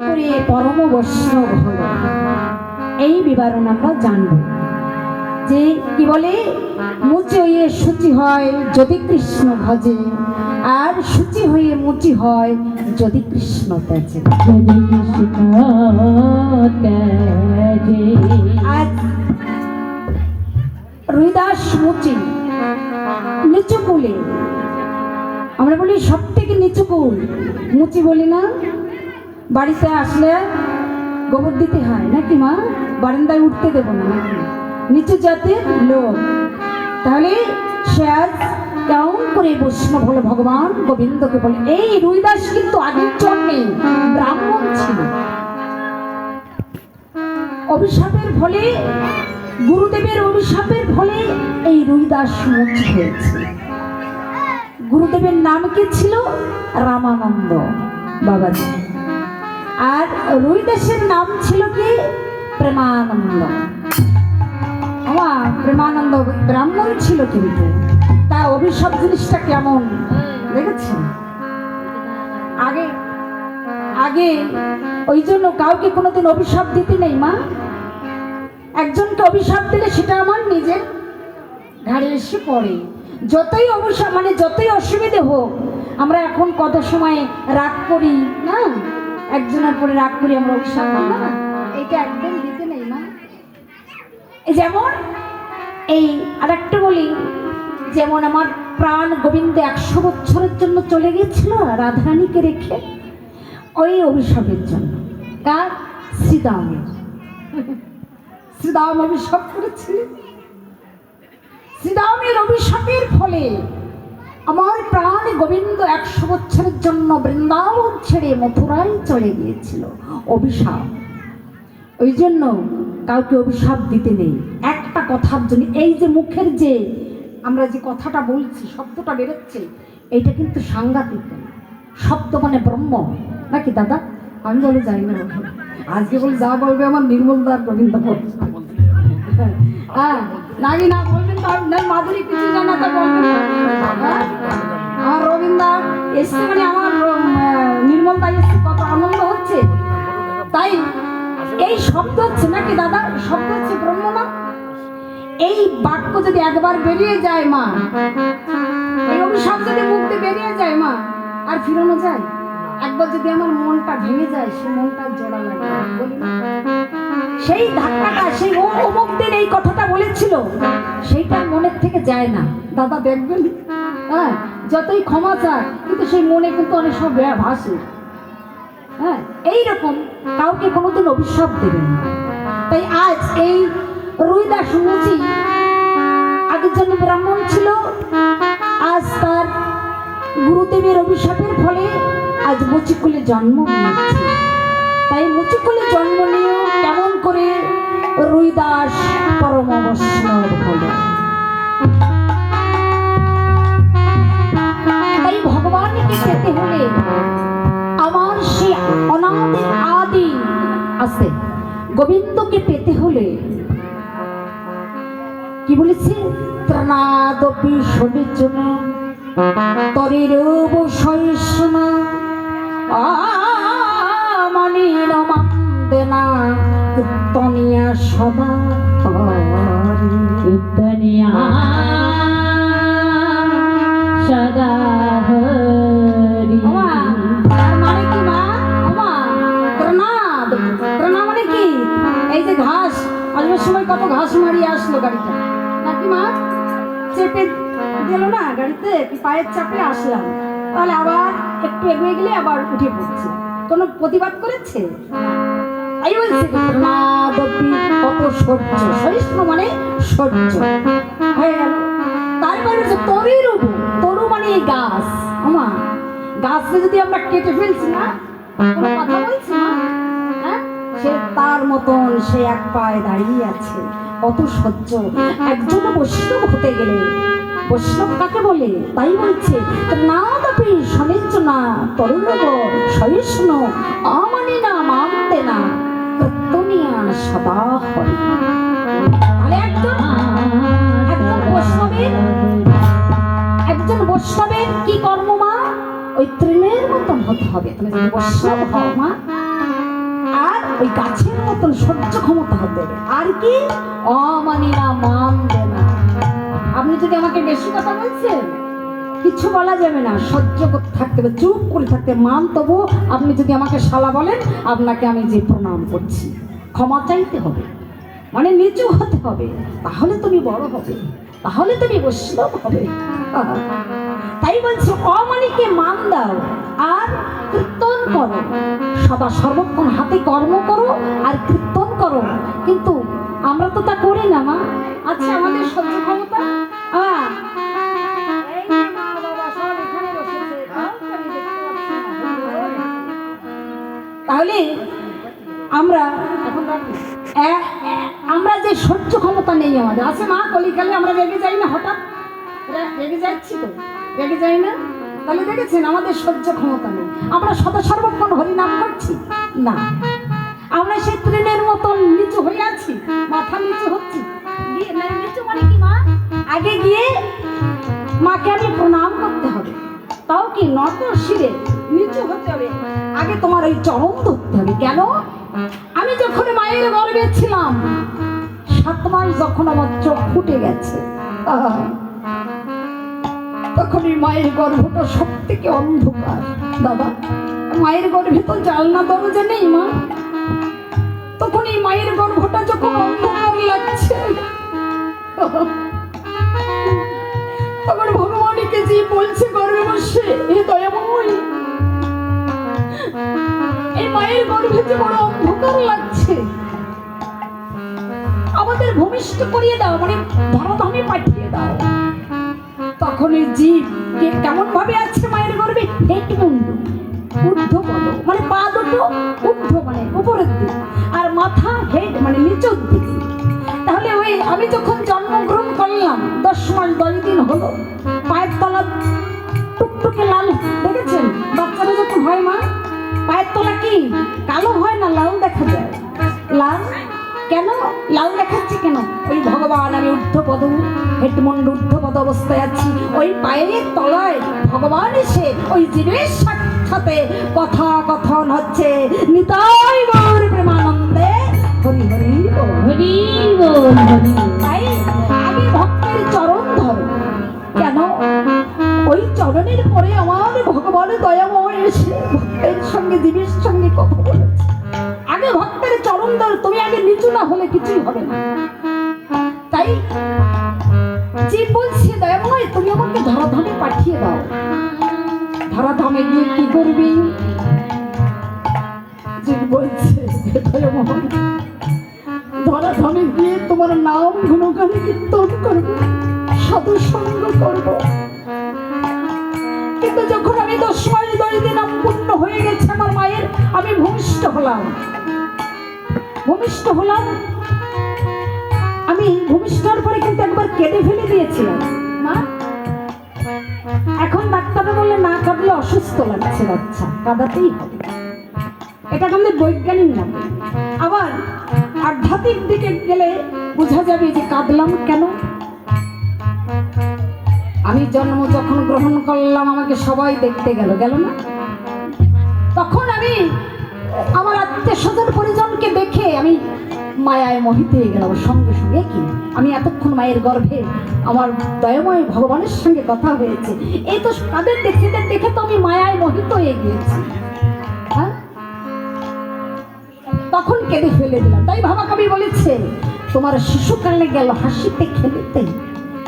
করে পরম বৈষ্ণব হলো, এই বিবরণ আমরা জানব। যে কি বলে, মুচি হয়ে শুচি হয় যদি কৃষ্ণ ভজে, আর শুচি হয়ে মুচি হয় যদি কৃষ্ণ ত্যাজে। আজ রুইদাস মুচি নিচু কুলে, আমরা বলি সব থেকে নিচু কুল মুচি বলি না। বাড়িতে আসলে গোবর দিতে হয় নাকি মা, বারান্দায় উঠতে দেবো না নাকি, নিচু জাতের লোক। তাহলে সে আজ কেমন করে বৈষ্ণব হলো ভগবান গোবিন্দকে বলে। এই রুইদাস কিন্তু আগের জন্মে ব্রাহ্মণ ছিল, অভিশাপের ফলে, গুরুদেবের অভিশাপের ফলে এই রুইদাস মুচি হয়েছে। গুরুদেবের নাম কি ছিল? রামানন্দ বাবাজি। আর রুইদাসের নাম ছিল কি? প্রেমানন্দ। প্রেমানন্দ ব্রাহ্মণ ছিল, কিন্তু তা অভিশাপ জিনিসটা কেমন দেখেছেন? আগে আগে ওই জন্য কাউকে কোনোদিন অভিশাপ দিতে নেই মা। একজনকে অভিশাপ দিলে সেটা আমার নিজের ঘাড়ে এসে পড়ে। যতই অভিশাপ মানে যতই অসুবিধে হোক, আমরা এখন কত সময় রাগ করি না, একজনের পরে রাগ করি, আমরা অভিশাপ দিই না, এটা একদম দিতে নেই মা। যেমন এই আরেকটা বলি, যেমন আমার প্রাণ গোবিন্দ 100 বছরের জন্য চলে গিয়েছিল রাধারানীকে রেখে, ওই অভিশাপের জন্য। কার? শ্রীদামের। শ্রীদাম অভিশাপ করেছিলেন। শ্রীদামের অভিশাপের ফলে আমার প্রাণ গোবিন্দ 100 বছরের জন্য বৃন্দাবন ছেড়ে মথুরায় চলে গিয়েছিল। অভিশাপ। ওই জন্য কাউকে অভিশাপ দিতে নেই একটা কথার জন্য। এই যে মুখের যে আমরা যে কথাটা বলছি, শব্দটা বেরোচ্ছে, এইটা কিন্তু সাংঘাতিক শব্দ, মানে ব্রহ্ম নাকি দাদা? আমি বলে যাই না, আজকে বলে যা বলবে আমার নির্মলদার গোবিন্দ হ্যাঁ নাকি না বলবেন তো, মাধুরী কিছু জানা তো বলবেন না। আমার রবীন্দ্র এসছে মানে আমার নির্মলদা এসছে, কত আনন্দ হচ্ছে। তাই এই শব্দ হচ্ছে নাকি দাদা, শব্দ হচ্ছে ব্রহ্ম না। এই বাক্য যদি একবার বেরিয়ে যায় মা, এই অভিশাপ যদি মুখ দিয়ে বেরিয়ে যায় মা, আর ফিরানো যায়? একবার যদি আমার মনটা ভেঙে যায়, সে মনটা জোড়া লাগে, বলি না? সেই ধাক্কাটা, সেই অমুক দিন এই কথাটা বলেছিল, সেইটা মনের থেকে যায় না দাদা, দেখবেন। হ্যাঁ, যতই ক্ষমা চায় কিন্তু সেই মনে কিন্তু অনেক সব ভাসে। হ্যাঁ, এইরকম কাউকে কোনোদিন অভিশাপ দেবেন না। তাই আজ এই রুইদাস মুচি আগের জন্য ব্রাহ্মণ ছিল, আজ তার গুরুদেবের অভিশাপের ফলে আজ মুচিকুলে জন্ম নিয়েছে। তাই মুচিকুলে জন্ম নিয়ে কেমন করে রুইদাস পরম বৈষ্ণব হল। তাই ভগবানকে পেতে হলে আমার সে অনাদি আদি আছে গোবিন্দকে পেতে হলে কি বলেছে? ত্রণাদপি সবিচন তরিরূপ সহিষ্ণ আমনির মান্দেনা কীর্তনিয়া সদা কীর্তনিয়া সদা হরি। মানে কি মা? ত্রণা মানে কি? এই যে ঘাস, আসবার সময় কত ঘাস মারিয়ে আসলো গাড়িটা নাকি মা, চেপে দিল না গাড়িতে, পায়ের চাপে আসলাম, তাহলে আবার একটু এগিয়ে গেলে আবার উঠে পড়ছে, কোনো প্রতিবাদ করেছে? তাই বলছে কত সহ্য, সহিষ্ণু মানে সহ্য হয়ে গেল। তারপরে হচ্ছে তরিরূপ, তরু মানে এই গাছ। আমা গাছকে যদি আমরা কেটে ফেলছি না, কোনো কথা বলছি না, হ্যাঁ, সে তার মতন সে এক পায়ে দাঁড়িয়ে আছে, কত সহ্য। একজন বৈষ্ণব হতে গেলে, বৈষ্ণব কাকে বলে? তাই বলছে নাদপি সনিচ্ছ না তরুণব সহিষ্ণু আমানি না মানতে না কীর্তনিয়া সদা হরি। তাহলে একজন বৈষ্ণবের কি কর্ম মা? ওই তৃণের মতন হতে হবে। তুমি যদি বৈষ্ণব হও মা, ওই গাছের মতন সহ্য ক্ষমতা হতে হবে। আর কি অমানি না, মানবে না। আপনি যদি আমাকে বেশি কথা বলছেন, কিছু বলা যাবে না, সহ্য করতে থাকতে হবে, চুপ করে থাকতে। মান তবু আপনি যদি আমাকে শালা বলেন, আপনাকে আমি যে প্রণাম করছি, ক্ষমা চাইতে হবে, মানে নিচু হতে হবে, তাহলে তুমি বড় হবে, তাহলে তুমি বৈষ্ণব হবে। তাই বলছি অমানিকে মান দাও আর কীর্তন করো, সদা সর্বক্ষণ হাতে কর্ম করো আর কীর্তন করো। কিন্তু আমরা তো তা করি না মা। আচ্ছা, আমাদের সহ্য ক্ষমতা তাহলে আমরা আমরা যে সহ্য ক্ষমতা নেই আমাদের আছে মা। কলিকালে আমরা রেগে যাই না, হঠাৎ রেগে যাচ্ছি তো, রেগে যাই না? তাহলে দেখেছেন আমাদের সহ্য ক্ষমতা নেই। আমরা সদা সর্বক্ষণ হরিনাম করছি না, আমরা সেই তৃণের মতন নিচু হয়ে আছি, মাথা নিচু হচ্ছি। নিচু মানে কি মা? আগে গিয়ে মাকে আমি প্রণাম করতে হবে, তাও কি নত শিরে নিচু হতে হবে। আগে তোমার ওই চরণ ধরতে হবে। কেন? আমি যখন মায়ের গর্ভে ছিলাম, 7 মাস যখন আমার চোখ ফুটে গেছে, তখন এই মায়ের গর্ভটা সব থেকে অন্ধকার। দাদা, মায়ের গর্ভে তো জানলা দরজা নেই মা। তখন এই মায়ের গর্ভটা যখন অন্ধকার লাগছে, তখন ভগবানকে যে বলছে গর্ভে বসে, হে দয়াময়, এই মায়ের গর্ভে যে বড় অন্ধকার লাগছে, আমাদের ভূমিষ্ঠ করিয়ে দাও, মানে ধরাধামে পাঠিয়ে দাও। তখন এই জীব কেমন ভাবে আছে মায়ের গর্ভে? হেটমুন্ডু, ঊর্ধ্বপদ, মানে পা দুটো ঊর্ধ্ব মানে উপরের দিকে, আর মাথা হেড মানে নিচের দিকে। তাহলে ওই আমি যখন জন্মগ্রহণ করলাম, 10 মাস 10 দিন হলো, পায়ের তলা টুকটুকে লাল, দেখেছেন বাচ্চারা যখন হয় মা, পায়ের তলা কি কালো হয় না লাল দেখা যায়? লাল কেন? লাল দেখাচ্ছে কেন? ওই ভগবান, আমি ঊর্ধ্বপদ হেটমুন্ড ঊর্ধ্বপদ অবস্থায় আছি, ওই পায়ের তলায় ভগবান এসে ওই জীবের সাথে কথা কথন হচ্ছে। নিতাই গৌর প্রেমানন্দে হরি হরি হরি বল। তাই আগে ভক্তের চরণ ধরো। কেন? ওই চরণের পরে আমার ভগবান দয়াময় এসে ভক্তের সঙ্গে জীবের সঙ্গে কথা বলেছে। আগে ভক্তের চরণ ধর, তুমি আগে নিচু না হলে কিছুই হবে না। তাই জীব বলছে দয়াময়, তুমি আমাকে ধরাধামে পাঠিয়ে দাও। ধরাধামে গিয়ে কি করবি? জীব বলছে দয়াময়, ধরাধামে গিয়ে তোমার নাম গুণগান কীর্তন করবো, সাধু সঙ্গ করবো। কিন্তু যখন আমি 10 মাস 10 দিন পূর্ণ হয়ে গেছে আমার মায়ের, আমি ভূমিষ্ঠ হলাম। আমি ভূমিষ্ঠর পরে কিন্তু একবার কেঁদে ফেলে দিয়েছিলাম মা। এখন ডাক্তাররা বললে না কাঁদলে অসুস্থ লাগছে বাচ্চা, কাঁদাতেই হবে। এটা আমাদের বৈজ্ঞানিক নাম। আবার আধ্যাত্মিক দিকে গেলে বোঝা যাবে যে কাঁদলাম কেন। আমি জন্ম যখন গ্রহণ করলাম, আমাকে সবাই দেখতে গেল না? তখন আমি আমার আত্মীয় স্বজন পরিজনকে দেখে আমি মায়ায় মোহিত হয়ে গেলাম সঙ্গে সঙ্গে। কি আমি এতক্ষণ মায়ের গর্ভে আমার দয়াময় ভগবানের সঙ্গে কথা হয়েছে, এই তো তাদের দেখে তো আমি মায়ায় মোহিত হয়ে গিয়েছি। তখন কেঁদে ফেলে দিলাম। তাই ভাবা কবি বলেছে, তোমার শিশুকালে গেল হাসিতে খেলিতে,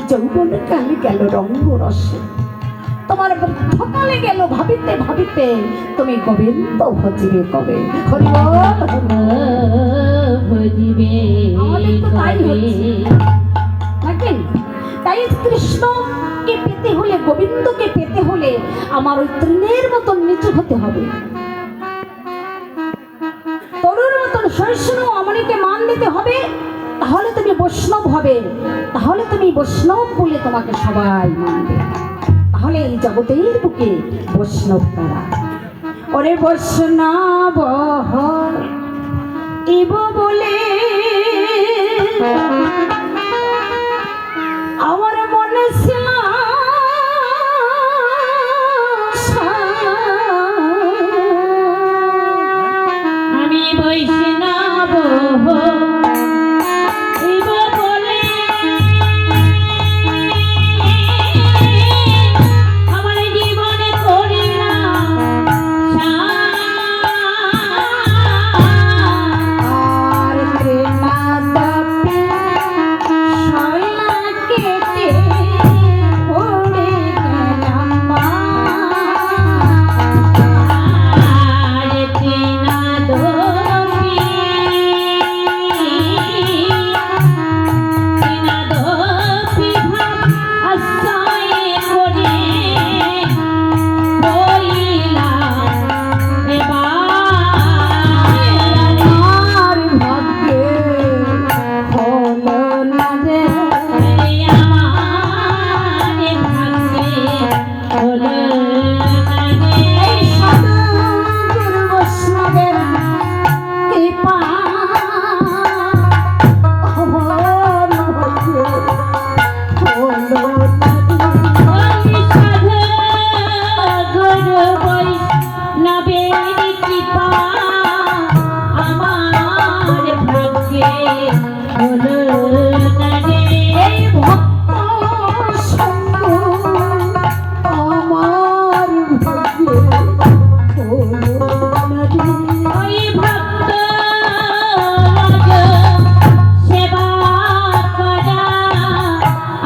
যৌবনের কালে গেল রঙ্গ রসে, তোমার বৃদ্ধকালে গেল ভাবিতে ভাবিতে, তুমি গোবিন্দ ভজিবে কবে। হরি বল ভজিবে। তাই কৃষ্ণকে পেতে হলে, গোবিন্দকে পেতে হলে আমার ওই তৃণের মতন নিচু হতে হবে, তরুর মতন সহিষ্ণু অমনিকে মান দিতে হবে। তাহলে তুমি বৈষ্ণব হবে, তাহলে তুমি বৈষ্ণব বলে তোমাকে সবাই মানবে। তাহলে এই জগতের বুকে বৈষ্ণব তারা। ওরে বৈষ্ণব ইব বলে আমার মনে ছিল আমি বৈষ্ণব এবার বলে আমার জীবনে করি না আর প্রেমাদপে শলা কেটে পড়ে গেলাম মা। আর চেনা দোপি ভাব আশ্রয় করে রইলাম এবার আমার ভাগ্যে হলো না রে আমার ভাগ্যে হলো এই সাধু গুরু বৈষ্ণবের কৃপা আমার ভাগ্যে হলো না রে। এই ভক্ত সঙ্গ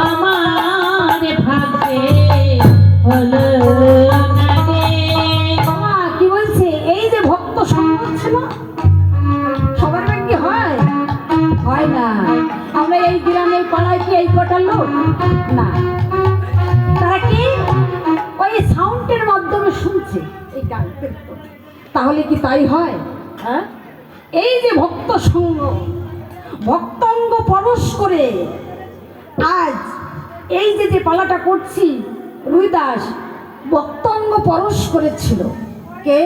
আমার ভাগ্যে হলো না রে। বাবা, কি বলছে? এই যে ভক্ত সঙ্গ ছিল সবার ভাগ্যে হয় হয় না। আমরা এই গ্রামের পাড়ায় কি এই কটা লোক না, তারা কি ওই সাউন্ডের মাধ্যমে শুনছে এই গান কীর্তন। তাহলে কি তাই হয়? হ্যাঁ, এই যে ভক্ত সঙ্গ ভক্তঙ্গ পরশ করে আজ এই যে যে পালাটা করছি, রুইদাস ভক্তঙ্গ পরশ করেছিল কে?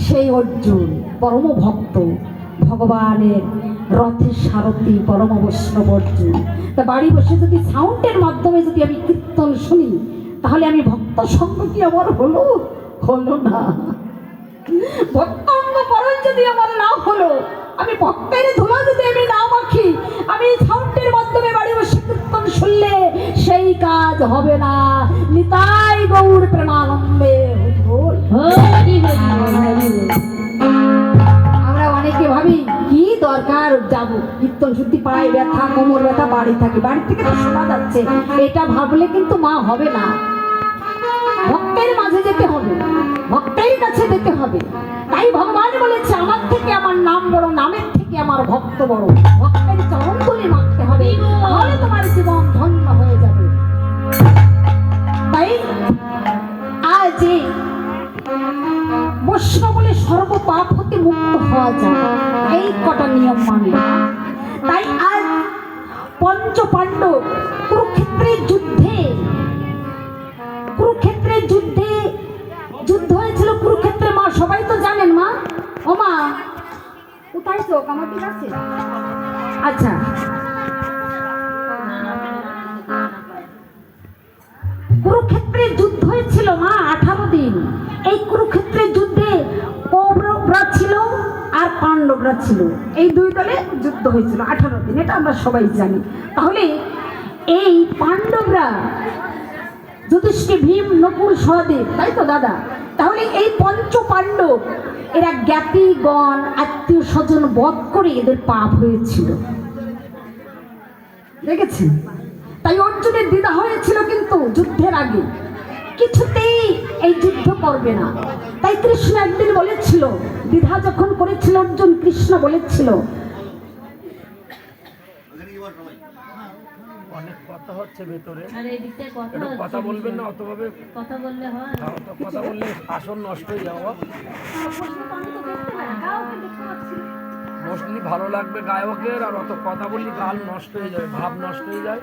সেই অর্জুন, পরম ভক্ত ভগবানের রথের সারথি পরম বৈষ্ণব অর্জুন। তা বাড়ি বসে যদি সাউন্ডের মাধ্যমে যদি আমি কীর্তন শুনি, তাহলে আমি ভক্ত সঙ্গ কি আমার হলো? হলো না। ভক্তাঙ্গ পরণ যদি আমার না হলো, আমি ভক্তের ধুলা যদি আমি না মাখি, আমি সাউন্ডের মাধ্যমে বাড়ি বসে কীর্তন শুনলে সেই কাজ হবে না। নিতাই গৌর প্রেমানন্দে হরি বল। আমরা অনেকে ভাবি কি দরকার যাব কীর্তন শুনতে, পায়ে ব্যথা কোমর ব্যথা, বাড়ি থাকি, বাড়ি থেকে তো শোনা যাচ্ছে, এটা ভাবলে কিন্তু মা হবে না। ভক্তের মাঝে যেতে হবে, ভক্তের কাছে যেতে হবে। তাই ভগবান বলেছে আমার থেকে আমার নাম বড়, নামের থেকে আমার ভক্ত বড়। ভক্তের চরণ ধুলি মাখতে হবে, তাহলে তোমার জীবন ধন্য হয়ে যাবে। তাই আজ বৈষ্ণব বলে সর্ব পাপ হতে মুক্ত হওয়া যায়, এই কটা নিয়ম মানলে। তাই আজ পঞ্চ পাণ্ডব কুরুক্ষেত্রের যুদ্ধে যুদ্ধ হয়েছিল কুরুক্ষেত্রে। মা সবাই তো জানেন মা। ও মা, কোথায় চোখ আমার ঠিক আছে? আচ্ছা, কুরুক্ষেত্রের যুদ্ধ হয়েছিল মা 18 দিন। এই কুরুক্ষেত্রের যুদ্ধে কৌরবরা ছিল আর পাণ্ডবরা ছিল, এই দুই দলে যুদ্ধ হয়েছিল 18 দিন, এটা আমরা সবাই জানি। তাহলে এই পাণ্ডবরা যুধিষ্ঠির, ভীম, নকুল, সহদেব, তাই তো দাদা? তাহলে এই পঞ্চ পাণ্ডব এরা জ্ঞাতিগণ আত্মীয় স্বজন বধ করে এদের পাপ হয়েছিল, দেখেছেন? তাই অর্জুনের দ্বিধা হয়েছিল কিন্তু যুদ্ধের আগে কিছুতেই এই যুদ্ধ করবে না। তাই কৃষ্ণ একদিন বলেছিল, দ্বিধা যখন করেছিল অর্জুন, কৃষ্ণ বলেছিল অনেক কথা হচ্ছে ভেতরে, আর এদিকে কথা একটু কথা বলবেন না? অতভাবে কথা বললে হয়? অত কথা বললে আসন নষ্ট হয়ে যাওয়া। মোস্টলি ভালো লাগবে গায়কের, আর অত কথা বললে গাল নষ্ট হয়ে যাবে, ভাব নষ্ট হয়ে যায়।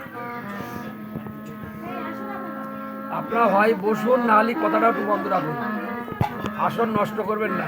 আপনারা হয় বসুন, নাহলে কথাটা একটু বন্ধ রাখুন, আসন নষ্ট করবেন না।